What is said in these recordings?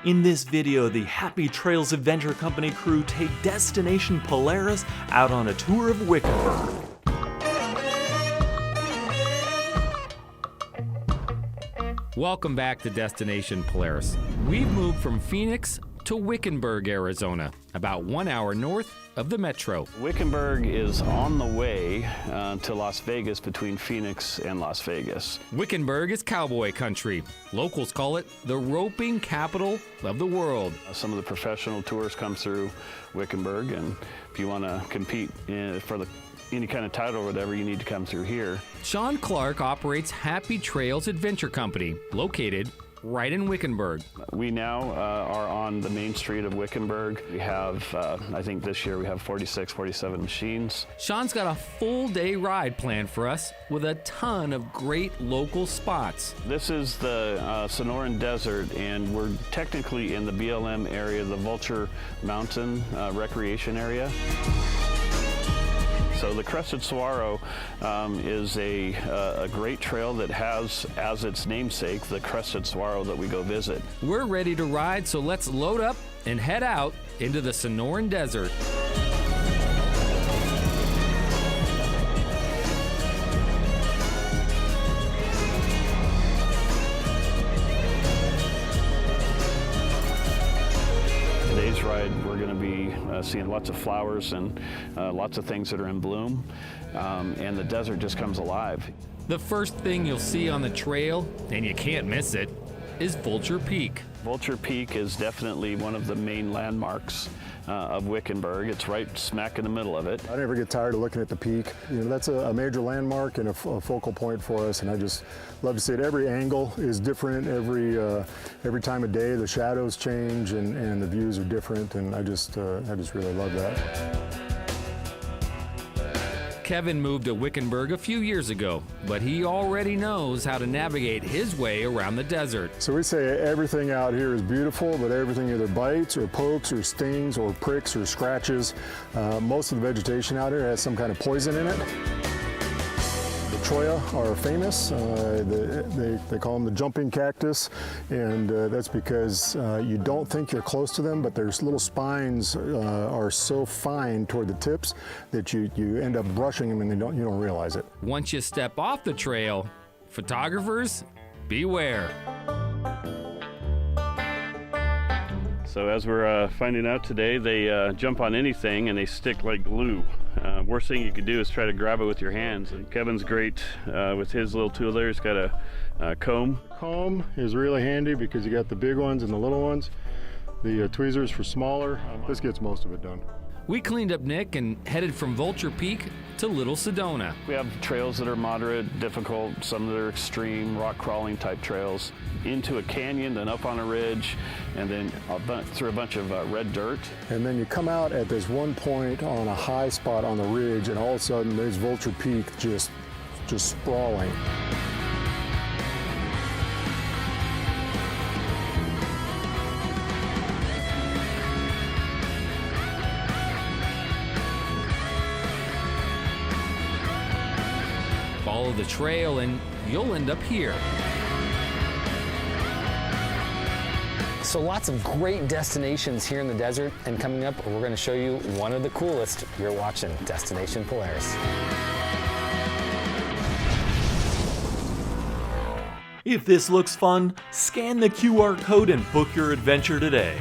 In this video, the Happy Trails Adventure Company crew take Destination Polaris out on a tour of Wickenburg. Welcome back to Destination Polaris. We've moved from Phoenix to Wickenburg, Arizona, about 1 hour north of the metro. Wickenburg is on the way to Las Vegas, between Phoenix and Las Vegas. Wickenburg is cowboy country. Locals call it the roping capital of the world. Some of the professional tours come through Wickenburg, and if you want to compete for any kind of title or whatever, you need to come through here. Sean Clark operates Happy Trails Adventure Company, located right in Wickenburg. We now are on the main street of Wickenburg. We have, I think this year we have 46, 47 machines. Sean's got a full day ride planned for us with a ton of great local spots. This is the Sonoran Desert, and we're technically in the BLM area, the Vulture Mountain Recreation Area. So the Crested Saguaro is a great trail that has, as its namesake, the Crested Saguaro that we go visit. We're ready to ride, so let's load up and head out into the Sonoran Desert. Today's ride, we're going to be seeing lots of flowers and lots of things that are in bloom, and the desert just comes alive. The first thing you'll see on the trail, and you can't miss it, is Vulture Peak. Vulture Peak is definitely one of the main landmarks of Wickenburg. It's right smack in the middle of it. I never get tired of looking at the peak. You know, that's a major landmark and a focal point for us, and I just love to see it. Every angle is different. Every time of day, the shadows change and the views are different, and I just really love that. Kevin moved to Wickenburg a few years ago, but he already knows how to navigate his way around the desert. So we say everything out here is beautiful, but everything either bites or pokes or stings or pricks or scratches. Most of the vegetation out here has some kind of poison in it. The Troya are famous. They call them the jumping cactus, and that's because you don't think you're close to them, but their little spines are so fine toward the tips that you end up brushing them and you don't realize it. Once you step off the trail, photographers, beware. So as we're finding out today, they jump on anything and they stick like glue. Worst thing you could do is try to grab it with your hands. And Kevin's great with his little tool there. He's got a comb. Comb is really handy because you got the big ones and the little ones. The tweezers for smaller. This gets most of it done. We cleaned up Nick and headed from Vulture Peak to Little Sedona. We have trails that are moderate, difficult, some that are extreme, rock crawling type trails, into a canyon, then up on a ridge, and then through a bunch of red dirt. And then you come out at this one point on a high spot on the ridge, and all of a sudden there's Vulture Peak just sprawling. Follow the trail and you'll end up here. So lots of great destinations here in the desert, and coming up, we're going to show you one of the coolest. You're watching Destination Polaris. If this looks fun, scan the QR code and book your adventure today.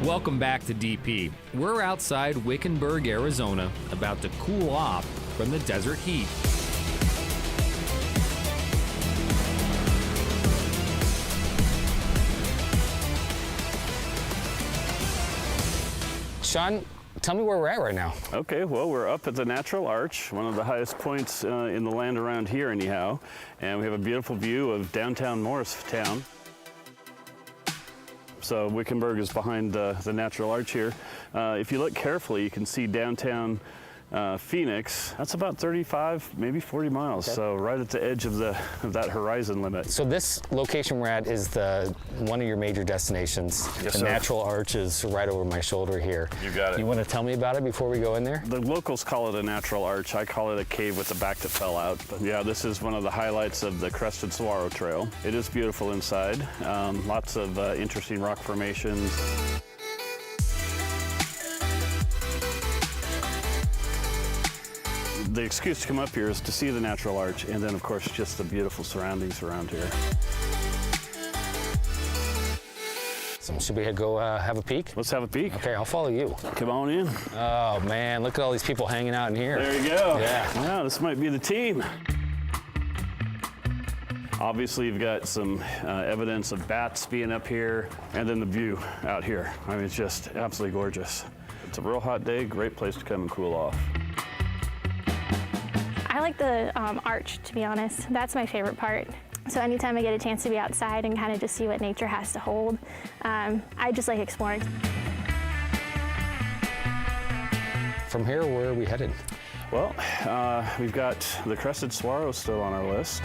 Welcome back to DP. We're outside Wickenburg, Arizona, about to cool off from the desert heat. Sean, tell me where we're at right now. Okay, well, we're up at the Natural Arch, one of the highest points in the land around here anyhow, and we have a beautiful view of downtown Morristown. So Wickenburg is behind the Natural Arch here. If you look carefully, you can see downtown Phoenix, that's about 35, maybe 40 miles. Okay. So right at the edge of that horizon limit. So this location we're at is one of your major destinations. Yes, the sir. natural arch is right over my shoulder here. You got it. You want to tell me about it before we go in there? The locals call it a natural arch. I call it a cave with the back that fell out. But yeah, this is one of the highlights of the Crested Saguaro Trail. It is beautiful inside. Lots of interesting rock formations. The excuse to come up here is to see the natural arch, and then of course just the beautiful surroundings around here. So should we go have a peek? Let's have a peek. Okay, I'll follow you. Come on in. Oh man, look at all these people hanging out in here. There you go. Yeah. Wow, this might be the team. Obviously, you've got some evidence of bats being up here, and then the view out here. I mean, it's just absolutely gorgeous. It's a real hot day, great place to come and cool off. I like the arch, to be honest. That's my favorite part. So anytime I get a chance to be outside and kind of just see what nature has to hold, I just like exploring. From here, where are we headed? Well, we've got the Crested Saguaro still on our list.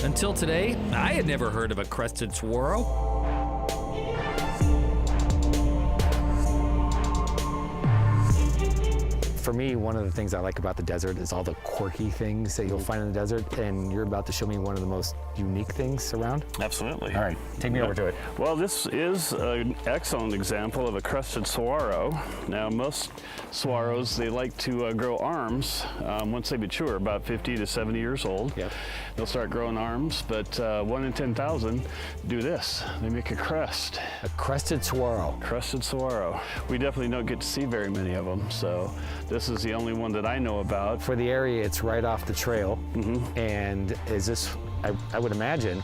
Until today, I had never heard of a Crested Saguaro. For me, one of the things I like about the desert is all the quirky things that you'll find in the desert, and you're about to show me one of the most unique things around. Absolutely. All right, take me over to it. Well, this is an excellent example of a crested saguaro. Now, most saguaros, they like to grow arms once they mature, about 50 to 70 years old. Yep. They'll start growing arms, but 1 in 10,000 do this. They make a crest. A crested saguaro. Crested saguaro. We definitely don't get to see very many of them, so this is the only one that I know about. For the area, it's right off the trail, and is this, I would imagine,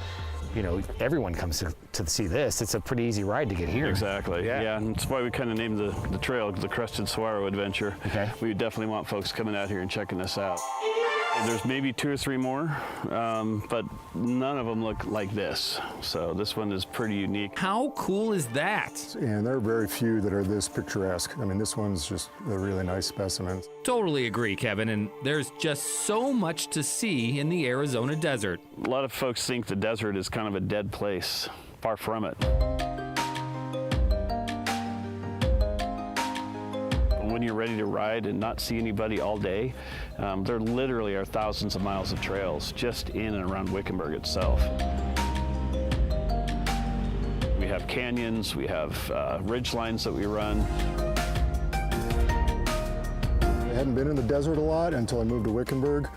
you know, everyone comes to see this. It's a pretty easy ride to get here. Exactly. Yeah, and that's why we kind of named the trail the Crested Saguaro Adventure. Okay. We definitely want folks coming out here and checking this out. There's maybe 2 or 3 more, but none of them look like this. So this one is pretty unique. How cool is that? And there are very few that are this picturesque. I mean, this one's just a really nice specimen. Totally agree, Kevin, and there's just so much to see in the Arizona desert. A lot of folks think the desert is kind of a dead place. Far from it. When you're ready to ride and not see anybody all day, there literally are thousands of miles of trails just in and around Wickenburg itself. We have canyons, we have ridge lines that we run. I hadn't been in the desert a lot until I moved to Wickenburg,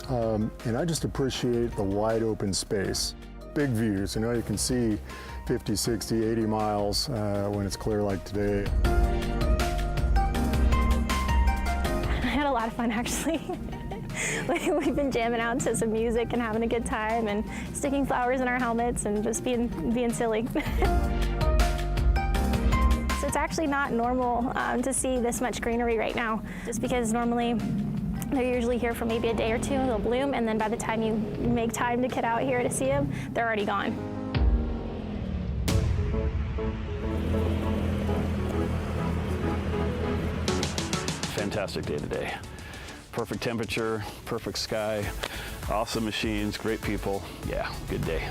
and I just appreciate the wide open space. Big views, you know, you can see 50, 60, 80 miles when it's clear like today. I had a lot of fun, actually. We've been jamming out to some music and having a good time and sticking flowers in our helmets and just being silly. So it's actually not normal to see this much greenery right now, just because normally they're usually here for maybe a day or two, they'll bloom, and then by the time you make time to get out here to see them, they're already gone. Fantastic day today. Perfect temperature, perfect sky, awesome machines, great people. Yeah, good day.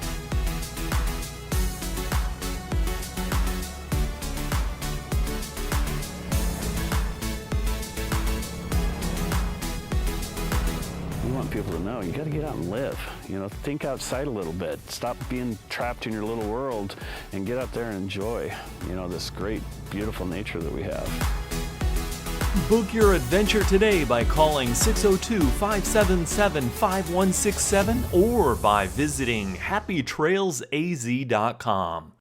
We want people to know you got to get out and live. You know, think outside a little bit. Stop being trapped in your little world and get out there and enjoy, you know, this great, beautiful nature that we have. Book your adventure today by calling 602-577-5167 or by visiting happytrailsaz.com.